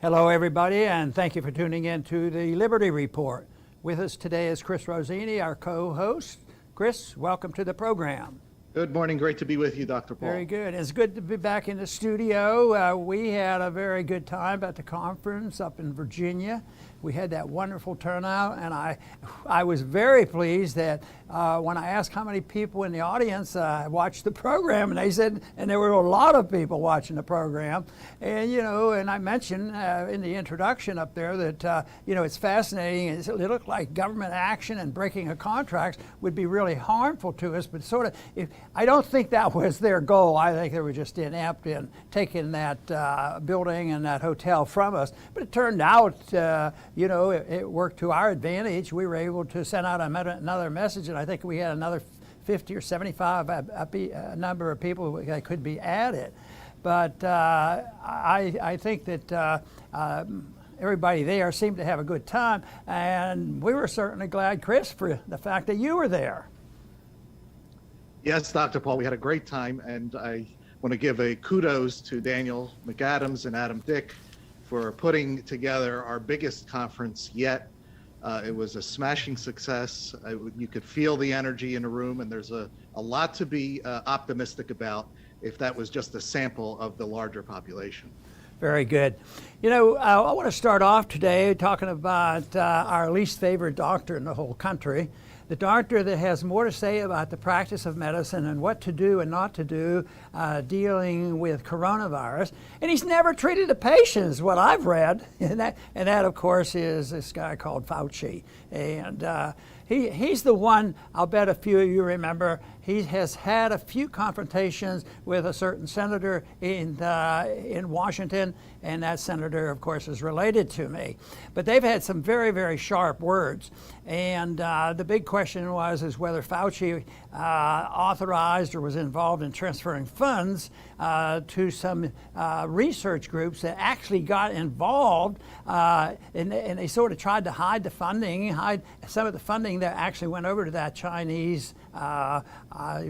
Hello, everybody, and thank you for tuning in to the Liberty Report. With us today is Chris Rossini, our co-host. Chris, welcome to the program. Good morning. Great to be with you, Dr. Paul. Very good. It's good to be back in the studio. We had a very good time at the conference up in Virginia. We had that wonderful turnout, and I was very pleased that when I asked how many people in the audience watched the program, and they said, and there were a lot of people watching the program. And, and I mentioned in the introduction up there that, it's fascinating. It looked like government action and breaking of contracts would be really harmful to us, but I don't think that was their goal. I think they were just inept in taking that building and that hotel from us. But it turned out, it worked to our advantage. We were able to send out another message, and I think we had another 50 or 75 a number of people that could be added. But I think that everybody there seemed to have a good time, and we were certainly glad, Chris, for the fact that you were there. Yes, Dr. Paul, we had a great time, and I want to give a kudos to Daniel McAdams and Adam Dick for putting together our biggest conference yet. It was a smashing success. You could feel the energy in the room, and there's a lot to be optimistic about if that was just a sample of the larger population. Very good. I want to start off today talking about our least favorite doctor in the whole country, the doctor that has more to say about the practice of medicine and what to do and not to do dealing with coronavirus. And he's never treated a patient, is what I've read. And that, of course, is this guy called Fauci. And he's the one, I'll bet a few of you remember, he has had a few confrontations with a certain senator in Washington, and that senator, of course, is related to me. But they've had some very, very sharp words. And the big question is whether Fauci authorized or was involved in transferring funds to some research groups that actually got involved, and they sort of tried to hide some of the funding that actually went over to that Chinese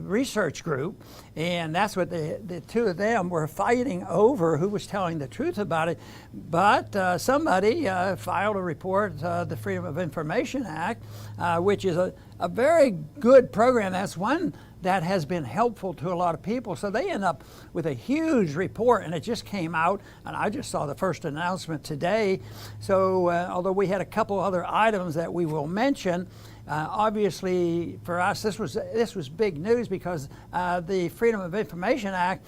research group. And that's what the two of them were fighting over, who was telling the truth about it. But somebody filed a report, the Freedom of Information Act, which is a very good program. That's one that has been helpful to a lot of people. So they end up with a huge report, and it just came out, and I just saw the first announcement today. So although we had a couple other items that we will mention, obviously for us this was big news, because the Freedom of Information Act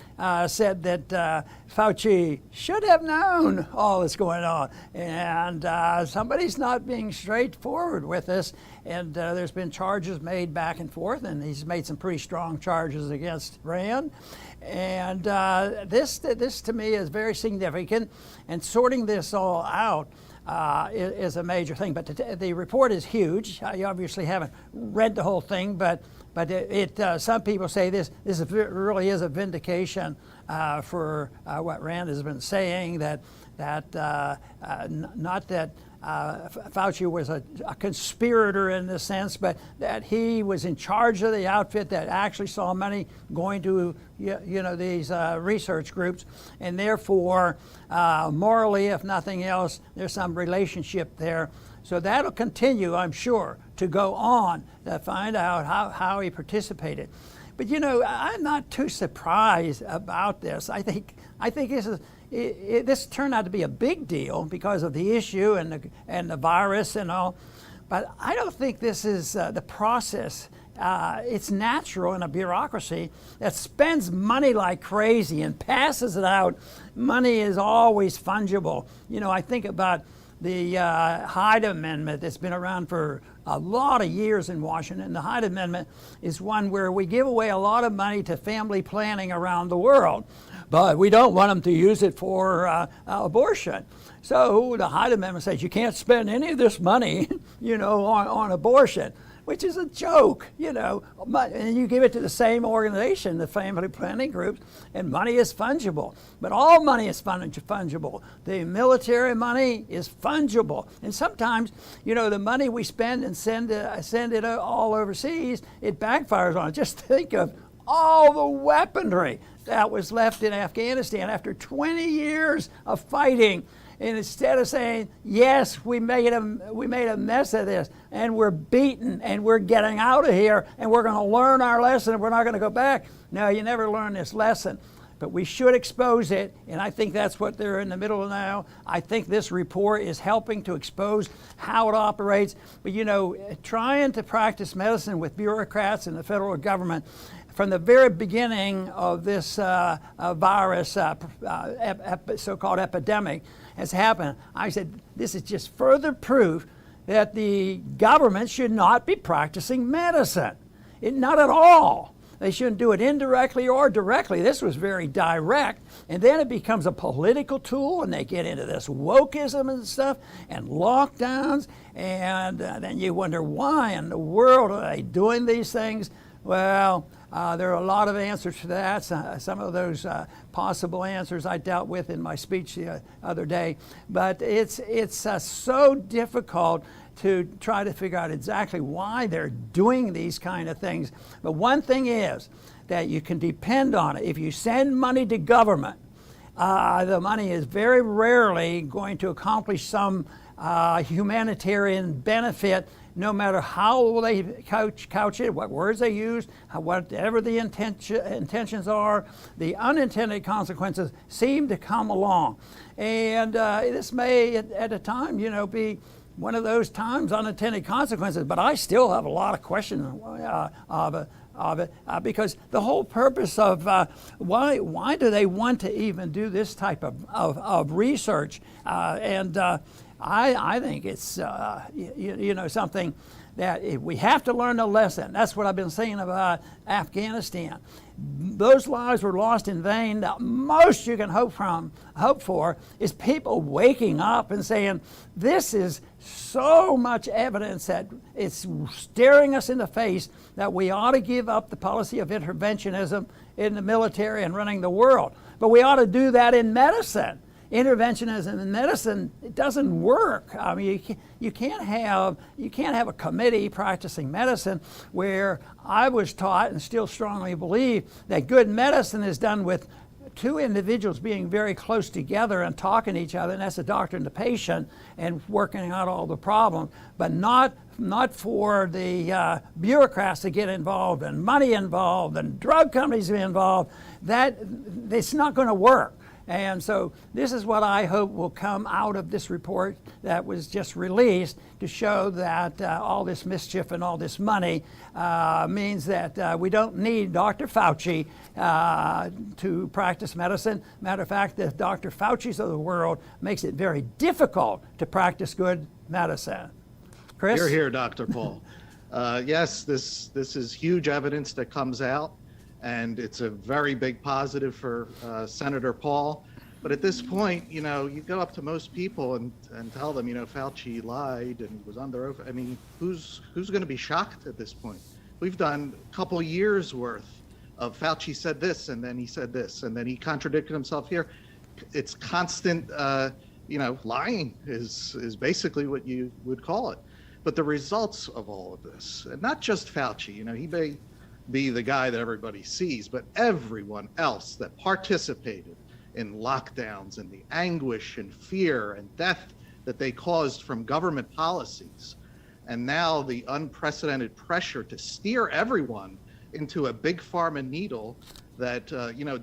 said that Fauci should have known all that's going on, and somebody's not being straightforward with this. And there's been charges made back and forth, and he's made some pretty strong charges against Rand. And this to me is very significant, and sorting this all out is a major thing. But the report is huge. I obviously haven't read the whole thing, but some people say this really is a vindication for what Rand has been saying, that not that Fauci was a conspirator in this sense, but that he was in charge of the outfit that actually saw money going to these research groups, and therefore morally, if nothing else, there's some relationship there. So that'll continue, I'm sure, to go on to find out how he participated. But I'm not too surprised about this. I think this turned out to be a big deal because of the issue and the virus and all. But I don't think this is the process. It's natural in a bureaucracy that spends money like crazy and passes it out. Money is always fungible. I think about the Hyde Amendment that's been around for a lot of years in Washington. The Hyde Amendment is one where we give away a lot of money to family planning around the world, but we don't want them to use it for abortion. So the Hyde Amendment says you can't spend any of this money, on abortion, which is a joke, and you give it to the same organization, the family planning groups, and money is fungible. But all money is fungible. The military money is fungible. And sometimes, the money we spend and send it all overseas, it backfires on it. Just think of all the weaponry that was left in Afghanistan after 20 years of fighting. And instead of saying, yes, we made a mess of this, and we're beaten, and we're getting out of here, and we're going to learn our lesson, and we're not going to go back. No, you never learn this lesson. But we should expose it, and I think that's what they're in the middle of now. I think this report is helping to expose how it operates. But you know, trying to practice medicine with bureaucrats in the federal government from the very beginning of this virus, so-called epidemic, has happened. I said, this is just further proof that the government should not be practicing medicine. Not at all. They shouldn't do it indirectly or directly. This was very direct. And then it becomes a political tool, and they get into this wokeism and stuff and lockdowns. And then you wonder, why in the world are they doing these things? Well, there are a lot of answers to that. Some of those possible answers I dealt with in my speech the other day. But it's so difficult to try to figure out exactly why they're doing these kind of things. But one thing is that you can depend on it. If you send money to government, the money is very rarely going to accomplish some humanitarian benefit, no matter how they couch it, what words they use, whatever the intentions are. The unintended consequences seem to come along. And this may, at a time, be one of those times, unintended consequences, but I still have a lot of questions of it because the whole purpose of why do they want to even do this type of research? I think it's something that we have to learn a lesson. That's what I've been saying about Afghanistan. Those lives were lost in vain. The most you can hope for is people waking up and saying, this is so much evidence that it's staring us in the face that we ought to give up the policy of interventionism in the military and running the world. But we ought to do that in medicine. Interventionism in medicine, it doesn't work. I mean, you can't have a committee practicing medicine where I was taught and still strongly believe that good medicine is done with two individuals being very close together and talking to each other, and that's the doctor and the patient, and working out all the problems, but not for the bureaucrats to get involved and money involved and drug companies to be involved. That it's not going to work. And so this is what I hope will come out of this report that was just released, to show that all this mischief and all this money means that we don't need Dr. Fauci to practice medicine. Matter of fact, the Dr. Fauci's of the world makes it very difficult to practice good medicine. Chris? You're here, Dr. Paul. Yes, this is huge evidence that comes out, and it's a very big positive for Senator Paul. But at this point, you go up to most people and tell them, Fauci lied and was under oath. I mean, who's going to be shocked at this point? We've done a couple years worth of Fauci said this, and then he said this, and then he contradicted himself here. It's constant, lying is basically what you would call it. But the results of all of this, and not just Fauci, he may be the guy that everybody sees, but everyone else that participated in lockdowns and the anguish and fear and death that they caused from government policies, and now the unprecedented pressure to steer everyone into a big pharma needle that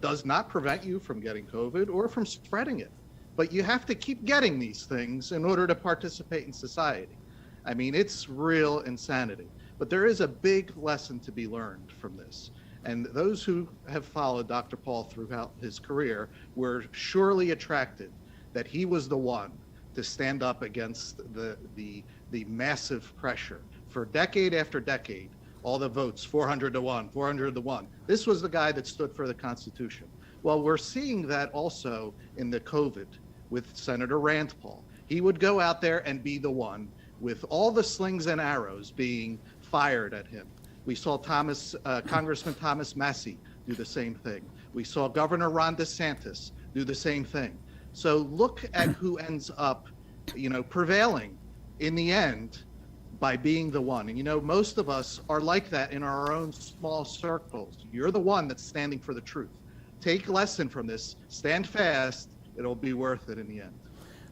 does not prevent you from getting COVID or from spreading it, but you have to keep getting these things in order to participate in society. I mean, it's real insanity. But there is a big lesson to be learned from this. And those who have followed Dr. Paul throughout his career were surely attracted that he was the one to stand up against the massive pressure. For decade after decade, all the votes, 400 to 1, 400 to 1. This was the guy that stood for the Constitution. Well, we're seeing that also in the COVID with Senator Rand Paul. He would go out there and be the one with all the slings and arrows being fired at him. We saw Congressman Thomas Massie do the same thing. We saw Governor Ron DeSantis do the same thing. So look at who ends up, prevailing in the end by being the one. And most of us are like that in our own small circles. You're the one that's standing for the truth. Take lesson from this, stand fast, it'll be worth it in the end.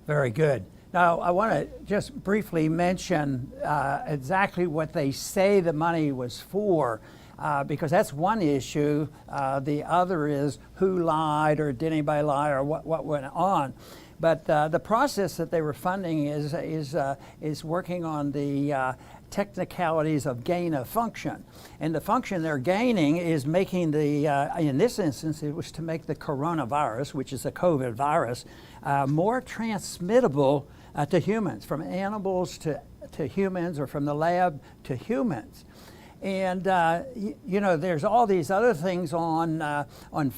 Very good. Now, I want to just briefly mention exactly what they say the money was for, because that's one issue. The other is who lied, or did anybody lie, or what went on. But the process that they were funding is working on the technicalities of gain of function. And the function they're gaining is making the, in this instance, it was to make the coronavirus, which is a COVID virus, more transmittable to humans, from animals to humans, or from the lab to humans. And you know, there's all these other things on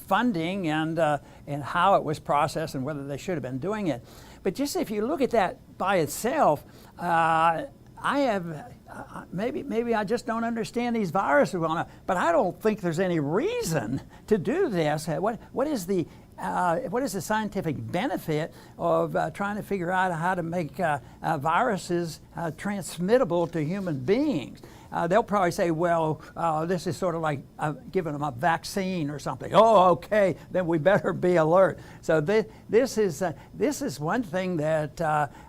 funding and how it was processed and whether they should have been doing it. But just if you look at that by itself, maybe I just don't understand these viruses well enough, but I don't think there's any reason to do this. What is the scientific benefit of trying to figure out how to make viruses transmittable to human beings? They'll probably say, well, this is sort of like giving them a vaccine or something. Oh, okay, then we better be alert. So this is one thing that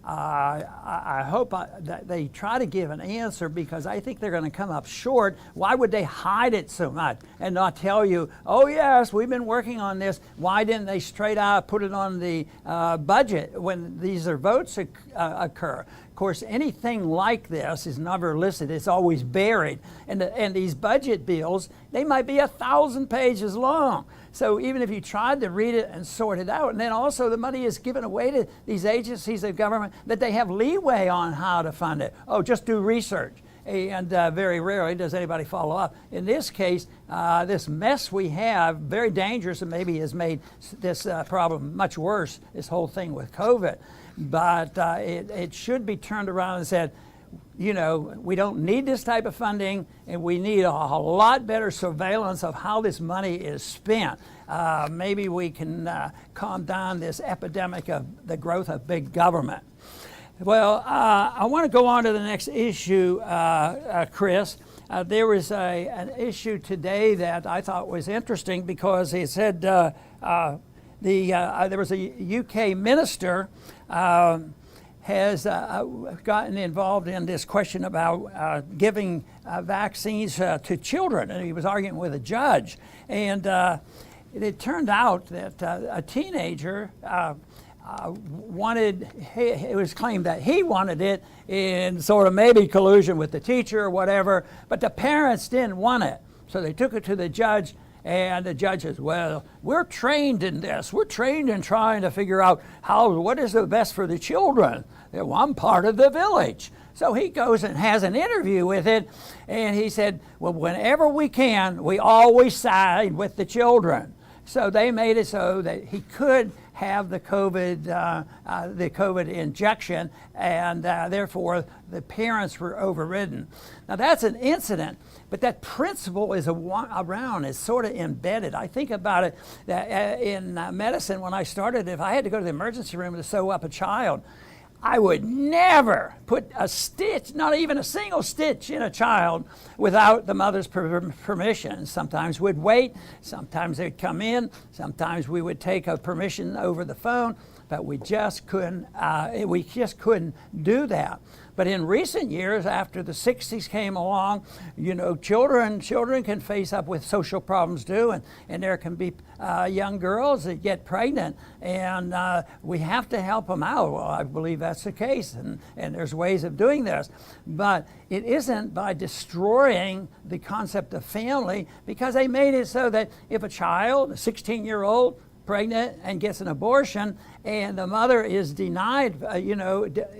I hope that they try to give an answer, because I think they're going to come up short. Why would they hide it so much and not tell you, oh yes, we've been working on this? Why didn't they straight out put it on the budget when these votes occur? Of course, anything like this is never listed. It's always buried. And these budget bills, they might be 1,000 pages long. So even if you tried to read it and sort it out, and then also the money is given away to these agencies of government that they have leeway on how to fund it. Oh, just do research. And very rarely does anybody follow up. In this case, this mess we have, very dangerous, and maybe has made this problem much worse, this whole thing with COVID. But it should be turned around and said, you know, we don't need this type of funding, and we need a lot better surveillance of how this money is spent. Maybe we can calm down this epidemic of the growth of big government. Well, I want to go on to the next issue, Chris. There was an issue today that I thought was interesting, because it said there was a UK minister has gotten involved in this question about giving vaccines to children, and he was arguing with a judge. And it turned out that a teenager it was claimed that he wanted it in sort of maybe collusion with the teacher or whatever, but the parents didn't want it. So they took it to the judge, and the judge says, well, we're trained in this. We're trained in trying to figure out what is the best for the children. Well, I'm part of the village. So he goes and has an interview with it, and he said, well, whenever we can, we always side with the children. So they made it so that he could have the COVID injection, and therefore the parents were overridden. Now that's an incident, but that principle is around, is sort of embedded. I think about it that in medicine, when I started, if I had to go to the emergency room to sew up a child, I would never put a stitch, not even a single stitch, in a child without the mother's permission. Sometimes we'd wait, sometimes they'd come in, sometimes we would take a permission over the phone, but we just couldn't do that. But in recent years, after the 60s came along, you know, children can face up with social problems too, and there can be young girls that get pregnant, and we have to help them out. Well, I believe that's the case, and there's ways of doing this. But it isn't by destroying the concept of family, because they made it so that if a child, a 16-year-old, pregnant and gets an abortion, and the mother is denied,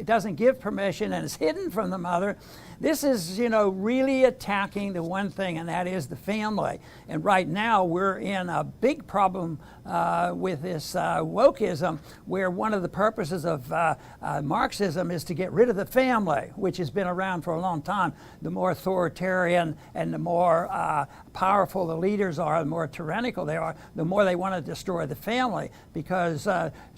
doesn't give permission and is hidden from the mother, this is, really attacking the one thing, and that is the family. And right now we're in a big problem with this wokeism, where one of the purposes of Marxism is to get rid of the family, which has been around for a long time. The more authoritarian and the more powerful the leaders are, the more tyrannical they are, the more they want to destroy the family, because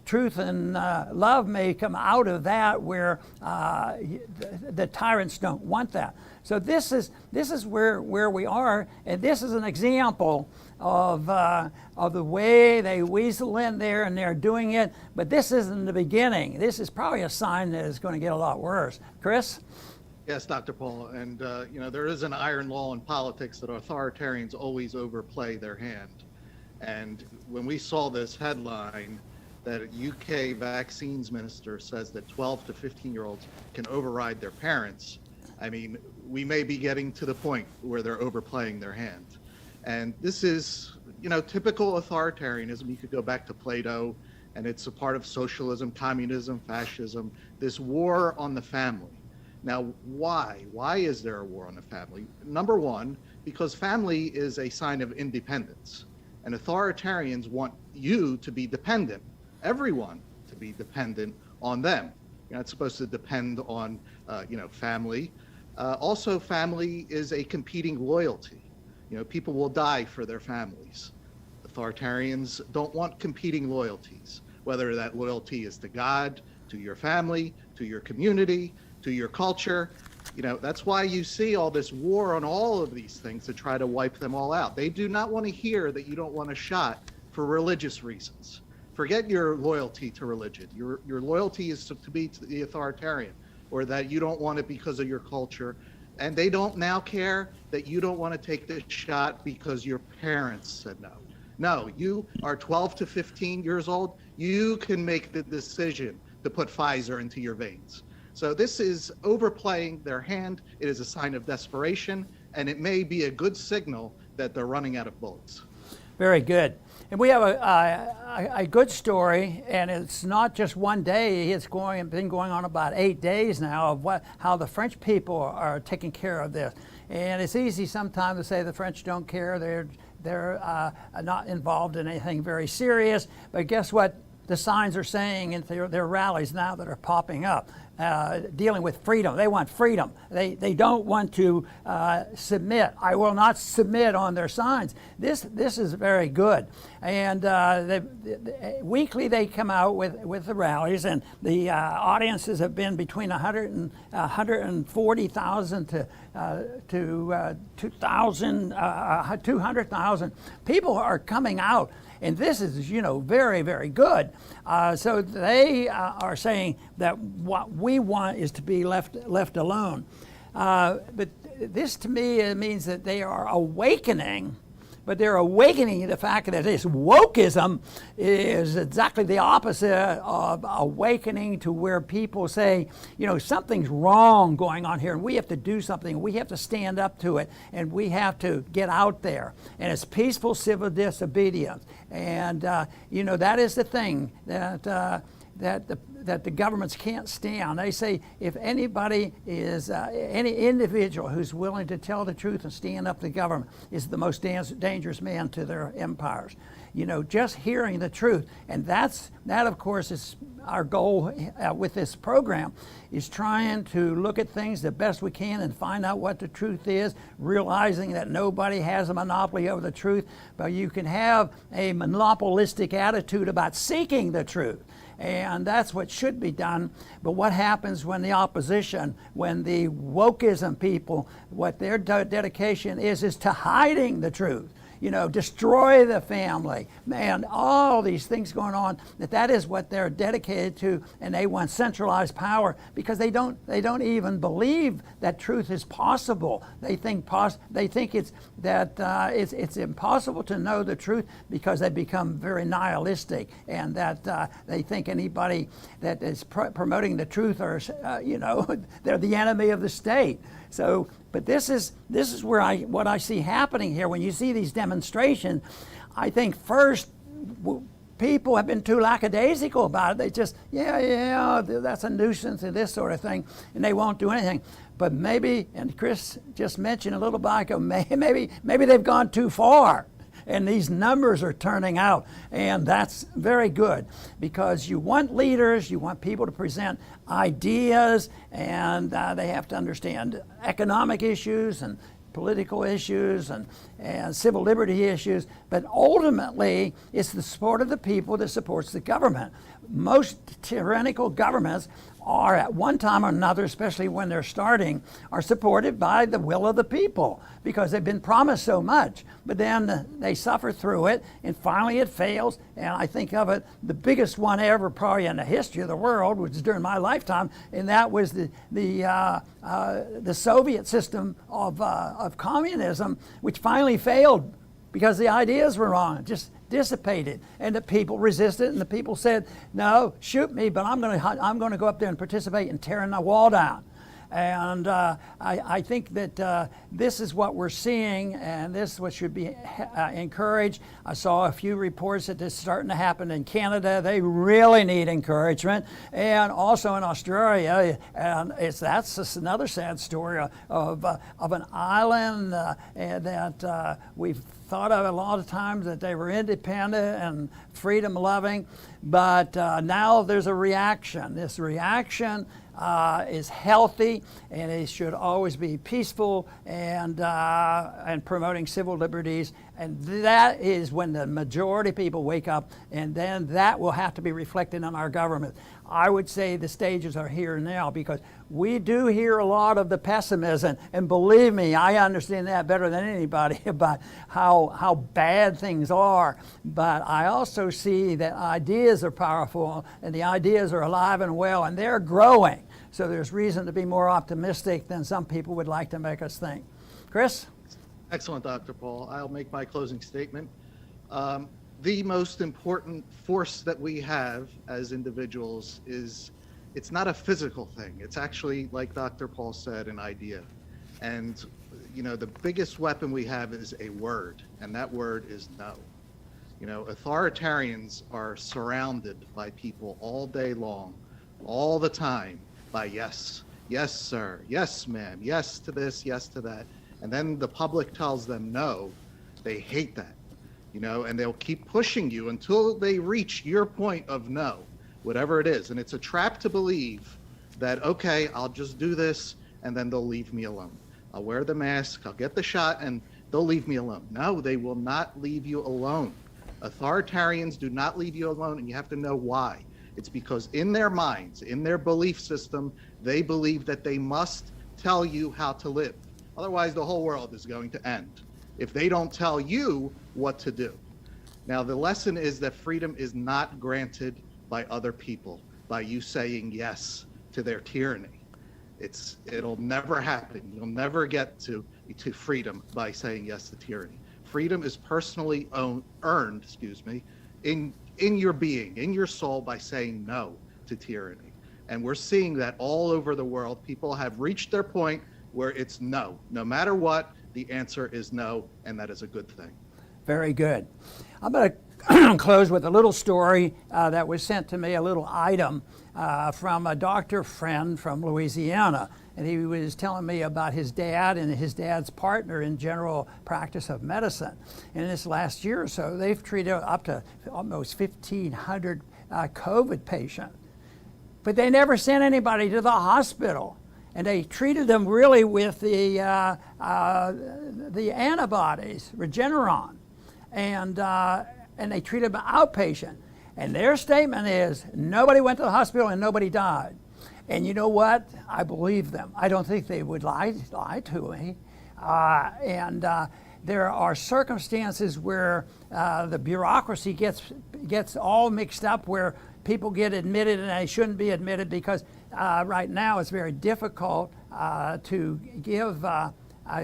truth and love may come out of that, where the tyrants don't want that. So this is where we are, and this is an example of the way they weasel in there and they're doing it. But this isn't the beginning. This is probably a sign that it's going to get a lot worse. Chris? Yes, Dr. Paul. And, there is an iron law in politics that authoritarians always overplay their hand. And when we saw this headline that a UK vaccines minister says that 12 to 15-year-olds can override their parents, I mean, we may be getting to the point where they're overplaying their hand. And this is, typical authoritarianism. You could go back to Plato, and it's a part of socialism, communism, fascism, this war on the family. Now, why? Why is there a war on the family? Number one, because family is a sign of independence. And authoritarians want you to be dependent, everyone to be dependent on them. You're not supposed to depend on, family. Also, family is a competing loyalty. People will die for their families. Authoritarians don't want competing loyalties, whether that loyalty is to God, to your family, to your community, to your culture. That's why you see all this war on all of these things to try to wipe them all out. They do not want to hear that you don't want a shot for religious reasons. Forget your loyalty to religion. Your loyalty is to be to the authoritarian, or that you don't want it because of your culture. And they don't now care that you don't want to take this shot because your parents said no. No, you are 12 to 15 years old. You can make the decision to put Pfizer into your veins. So this is overplaying their hand. It is a sign of desperation, and it may be a good signal that they're running out of bullets. Very good. And we have a good story, and it's not just one day. It's been going on about 8 days now of how the French people are taking care of this. And it's easy sometimes to say the French don't care. They're not involved in anything very serious. But guess what? The signs are saying in their rallies now that are popping up, dealing with freedom. They want freedom. They don't want to submit. I will not submit on their signs. This is very good. And weekly they come out with the rallies, and the audiences have been between 140,000 to 200,000. People are coming out. And this is, very, very good. So they are saying that what we want is to be left alone. But this, to me, it means that they are awakening. But they're awakening to the fact that this wokeism is exactly the opposite of awakening to where people say, something's wrong going on here, and we have to do something. We have to stand up to it, and we have to get out there. And it's peaceful civil disobedience. And, that is the thing that the governments can't stand. They say if anybody is, any individual who's willing to tell the truth and stand up to the government is the most dangerous man to their empires. Just hearing the truth. And that of course is our goal with this program, is trying to look at things the best we can and find out what the truth is, realizing that nobody has a monopoly over the truth, but you can have a monopolistic attitude about seeking the truth. And that's what should be done. But what happens when the opposition, when the wokeism people, what their dedication is to hiding the truth? Destroy the family. Man, all these things going on, that is what they're dedicated to, and they want centralized power because they don't even believe that truth is possible. They think it's impossible to know the truth because they become very nihilistic, and that they think anybody that is promoting the truth are, they're the enemy of the state. So, but this is where what I see happening here. When you see these demonstrations, I think first people have been too lackadaisical about it. They just, that's a nuisance and this sort of thing, and they won't do anything. But maybe, and Chris just mentioned a little back, maybe they've gone too far. And these numbers are turning out, and that's very good because you want leaders, you want people to present ideas, and they have to understand economic issues and political issues, and civil liberty issues, but ultimately it's the support of the people that supports the government. Most tyrannical governments are at one time or another, especially when they're starting, are supported by the will of the people because they've been promised so much. But then they suffer through it, and finally it fails. And I think of it, the biggest one ever probably in the history of the world, which was during my lifetime, and that was the Soviet system of communism, which finally failed because the ideas were wrong. It just dissipated, and the people resisted, and the people said, no, shoot me, but I'm going to go up there and participate in tearing the wall down. And I think that this is what we're seeing, and this is what should be encouraged. I saw a few reports that this is starting to happen in Canada. They really need encouragement, and also in Australia. And that's just another sad story of an island that we've thought of a lot of times that they were independent and freedom-loving, but now there's a reaction. This reaction is healthy, and it should always be peaceful and promoting civil liberties. And that is when the majority of people wake up, and then that will have to be reflected in our government. I would say the stages are here now, because we do hear a lot of the pessimism, and believe me, I understand that better than anybody about how bad things are. But I also see that ideas are powerful, and the ideas are alive and well, and they're growing. So there's reason to be more optimistic than some people would like to make us think. Chris? Excellent, Dr. Paul. I'll make my closing statement. The most important force that we have as individuals is, it's not a physical thing. It's actually, like Dr. Paul said, an idea. And, you know, the biggest weapon we have is a word, and that word is no. You know, authoritarians are surrounded by people all day long, all the time, by yes, yes, sir, yes, ma'am, yes to this, yes to that. And then the public tells them no. They hate that, you know, and they'll keep pushing you until they reach your point of no, whatever it is. And it's a trap to believe that, okay, I'll just do this, and then they'll leave me alone. I'll wear the mask, I'll get the shot, and they'll leave me alone. No, they will not leave you alone. Authoritarians do not leave you alone, and you have to know why. It's because in their minds, in their belief system, they believe that they must tell you how to live. Otherwise, the whole world is going to end if they don't tell you what to do. Now, the lesson is that freedom is not granted by other people, by you saying yes to their tyranny. It'll never happen. You'll never get to freedom by saying yes to tyranny. Freedom is personally earned, in your being, in your soul, by saying no to tyranny. And we're seeing that all over the world. People have reached their point where it's no. No matter what, the answer is no, and that is a good thing. Very good. I'm going to close with a little story that was sent to me, a little item from a doctor friend from Louisiana. And he was telling me about his dad and his dad's partner in general practice of medicine. And in this last year or so, they've treated up to almost 1,500 COVID patients. But they never sent anybody to the hospital. And they treated them really with the antibodies, Regeneron. And they treated them outpatient. And their statement is, nobody went to the hospital and nobody died. And you know what? I believe them. I don't think they would lie to me. There are circumstances where the bureaucracy gets all mixed up, where people get admitted and they shouldn't be admitted, because right now it's very difficult to give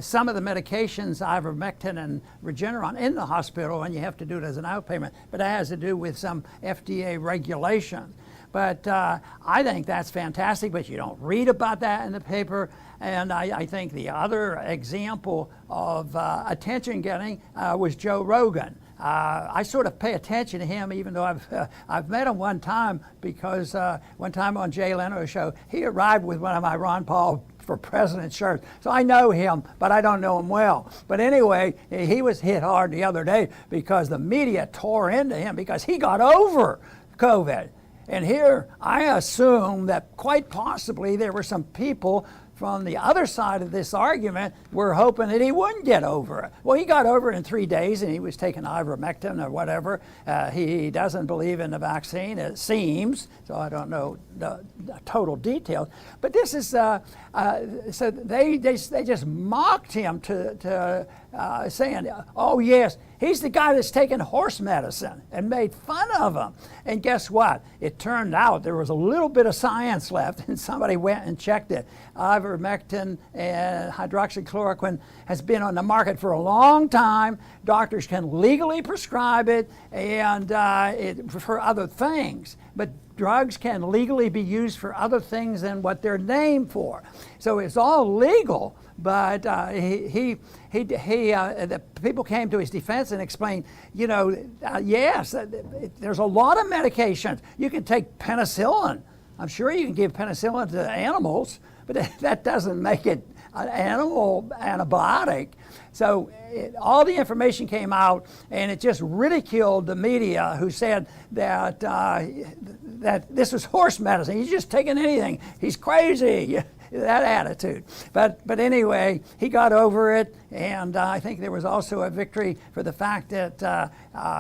some of the medications, ivermectin and Regeneron, in the hospital, and you have to do it as an outpayment. But that has to do with some FDA regulations. But I think that's fantastic, but you don't read about that in the paper. And I think the other example of attention getting was Joe Rogan. I sort of pay attention to him, even though I've met him one time, because one time on Jay Leno's show, he arrived with one of my Ron Paul for President shirts. So I know him, but I don't know him well. But anyway, he was hit hard the other day because the media tore into him because he got over COVID. And here, I assume that quite possibly there were some people from the other side of this argument were hoping that he wouldn't get over it. Well, he got over it in 3 days, and he was taking ivermectin or whatever. He doesn't believe in the vaccine, it seems, so I don't know the total details. But this is, so they just mocked him to saying, oh yes, he's the guy that's taking horse medicine, and made fun of him. And guess what? It turned out there was a little bit of science left, and somebody went and checked it. Ivermectin and hydroxychloroquine has been on the market for a long time. Doctors can legally prescribe it and for other things, but drugs can legally be used for other things than what they're named for. So it's all legal, but the people came to his defense and explained, you know, yes, there's a lot of medications. You can take penicillin. I'm sure you can give penicillin to animals, but that doesn't make it an animal antibiotic. So all the information came out, and it just ridiculed the media, who said that that this was horse medicine. He's just taking anything. He's crazy. That attitude. But anyway, he got over it, and I think there was also a victory for the fact that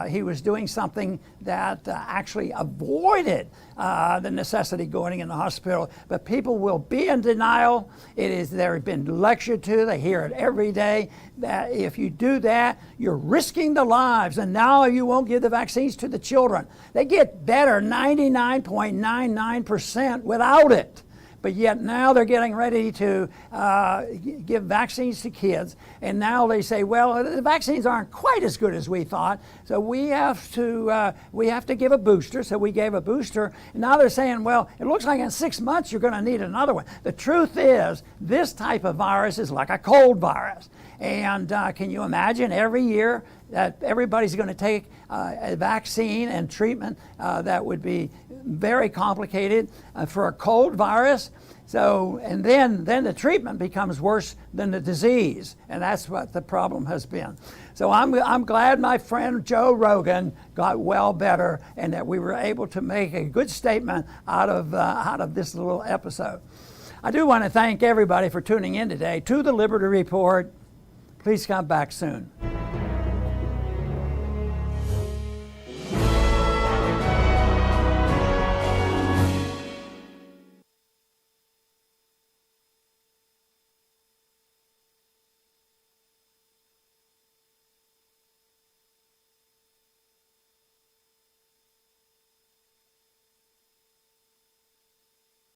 he was doing something that actually avoided the necessity going in the hospital. But people will be in denial. They've been lectured to. They hear it every day, that if you do that, you're risking the lives, and now you won't give the vaccines to the children. They get better 99.99% without it. But yet now they're getting ready to give vaccines to kids, and now they say, well, the vaccines aren't quite as good as we thought, so we have to give a booster. So we gave a booster, and now they're saying, well, it looks like in 6 months you're going to need another one. The truth is, this type of virus is like a cold virus, and can you imagine every year that everybody's going to take a vaccine and treatment that would be very complicated for a cold virus. So, and then the treatment becomes worse than the disease, and that's what the problem has been. So I'm glad my friend Joe Rogan got well better, and that we were able to make a good statement out of this little episode. I do want to thank everybody for tuning in today to the Liberty Report. Please come back soon.